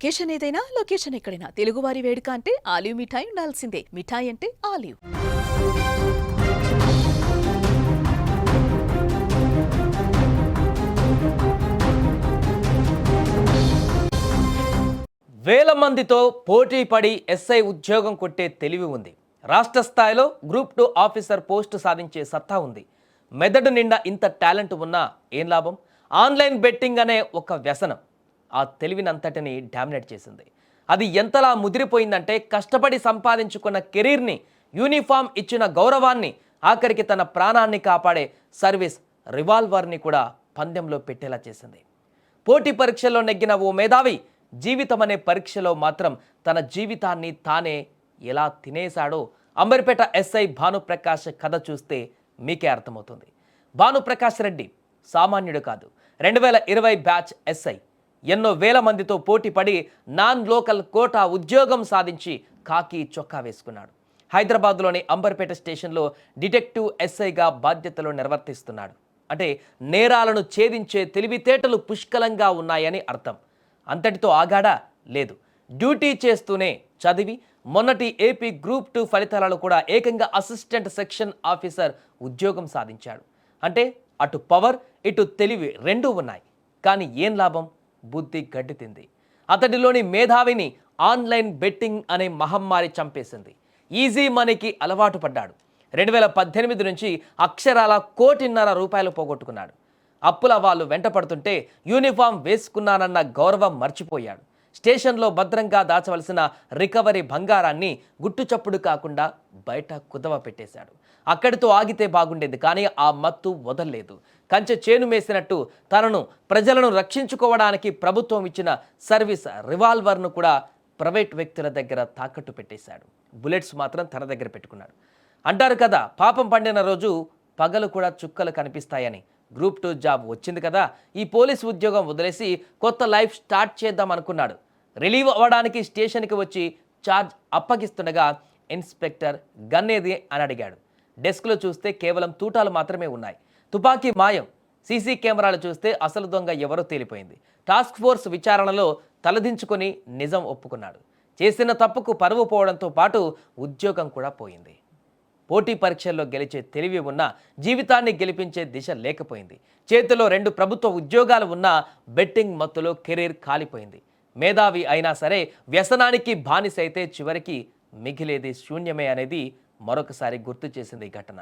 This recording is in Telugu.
అకేషన్ ఏదైనా లొకేషన్ ఎక్కడైనా తెలుగువారి వేడుక అంటే ఆలివ్ మిఠాయి ఉండాల్సిందే. మిఠాయి అంటే ఆలివ్. వేల మందితో పోటీ పడి ఎస్ఐ ఉద్యోగం కొట్టే తెలివి ఉంది. రాష్ట్ర స్థాయిలో గ్రూప్ 2 ఆఫీసర్ పోస్టు సాధించే సత్తా ఉంది. మెదడు నిండా ఇంత టాలెంట్ ఉన్నా ఏం లాభం? ఆన్లైన్ బెట్టింగ్ అనే ఒక వ్యసనం ఆ తెలివినంతటిని డామినేట్ చేసింది. అది ఎంతలా ముదిరిపోయిందంటే కష్టపడి సంపాదించుకున్న కెరీర్ని, యూనిఫామ్ ఇచ్చిన గౌరవాన్ని, ఆఖరికి తన ప్రాణాన్ని కాపాడే సర్వీస్ రివాల్వర్ని కూడా పందెంలో పెట్టేలా చేసింది. పోటీ పరీక్షల్లో నెగ్గిన ఓ మేధావి జీవితం అనే పరీక్షలో మాత్రం తన జీవితాన్ని తానే ఎలా తినేశాడో అంబర్పేట ఎస్ఐ భానుప్రకాష్ కథ చూస్తే మీకే అర్థమవుతుంది. భానుప్రకాష్ రెడ్డి సామాన్యుడు కాదు. 2020 బ్యాచ్ ఎస్ఐ. ఎన్నో వేల మందితో పోటీ పడి నాన్ లోకల్ కోటా ఉద్యోగం సాధించి కాకి చొక్కా వేసుకున్నాడు. హైదరాబాద్లోని అంబర్పేట స్టేషన్లో డిటెక్టివ్ ఎస్ఐగా బాధ్యతలు నిర్వర్తిస్తున్నాడు. అంటే నేరాలను ఛేదించే తెలివితేటలు పుష్కలంగా ఉన్నాయని అర్థం. అంతటితో ఆగాడా? లేదు. డ్యూటీ చేస్తూనే చదివి మొన్నటి ఏపీ గ్రూప్ 2 ఫలితాలలో కూడా ఏకంగా అసిస్టెంట్ సెక్షన్ ఆఫీసర్ ఉద్యోగం సాధించాడు. అంటే అటు పవర్ ఇటు తెలివి రెండూ ఉన్నాయి. కానీ ఏం లాభం? బుద్ధి గడ్డి తింది. అతడిలోని మేధావిని ఆన్లైన్ బెట్టింగ్ అనే మహమ్మారి చంపేసింది. ఈజీ మనీకి అలవాటు పడ్డాడు. 2018 నుంచి అక్షరాల 1.5 కోటి పోగొట్టుకున్నాడు. అప్పుల వాళ్ళు వెంట పడుతుంటే యూనిఫామ్ వేసుకున్నానన్న గౌరవం మర్చిపోయాడు. స్టేషన్లో భద్రంగా దాచవలసిన రికవరీ బంగారాన్ని గుట్టుచప్పుడు కాకుండా బయట కుదవ పెట్టేశాడు. అక్కడితో ఆగితే బాగుండేది, కానీ ఆ మత్తు వదల్లేదు. కంచె చేను మేసినట్టు తనను, ప్రజలను రక్షించుకోవడానికి ప్రభుత్వం ఇచ్చిన సర్వీస్ రివాల్వర్ను కూడా ప్రైవేట్ వ్యక్తుల దగ్గర తాకట్టు పెట్టేశాడు. బుల్లెట్స్ మాత్రం తన దగ్గర పెట్టుకున్నాడు. అంటారు కదా, పాపం పండిన రోజు పగలు కూడా చుక్కలు కనిపిస్తాయని. గ్రూప్ 2 జాబ్ వచ్చింది కదా, ఈ పోలీస్ ఉద్యోగం వదిలేసి కొత్త లైఫ్ స్టార్ట్ చేద్దాం అనుకున్నాడు. రిలీవ్ అవ్వడానికి స్టేషన్కి వచ్చి ఛార్జ్ అప్పగిస్తుండగా ఇన్స్పెక్టర్ గన్నేది అని అడిగాడు. డెస్క్లో చూస్తే కేవలం తూటాలు మాత్రమే ఉన్నాయి. తుపాకీ మాయం. సీసీ కెమెరాలు చూస్తే అసలు దొంగ ఎవరో తేలిపోయింది. టాస్క్ ఫోర్స్ విచారణలో తలదించుకొని నిజం ఒప్పుకున్నాడు. చేసిన తప్పుకు పరువు పోవడంతో పాటు ఉద్యోగం కూడా పోయింది. పోటీ పరీక్షల్లో గెలిచే తెలివి ఉన్నా జీవితాన్ని గెలిపించే దిశ లేకపోయింది. చేతిలో 2 ప్రభుత్వ ఉద్యోగాలు ఉన్నా బెట్టింగ్ మత్తులో కెరీర్ కాలిపోయింది. మేధావి అయినా సరే వ్యసనానికి బానిసైతే చివరికి మిగిలేది శూన్యమే అనేది మరొకసారి గుర్తు చేసింది ఈ ఘటన.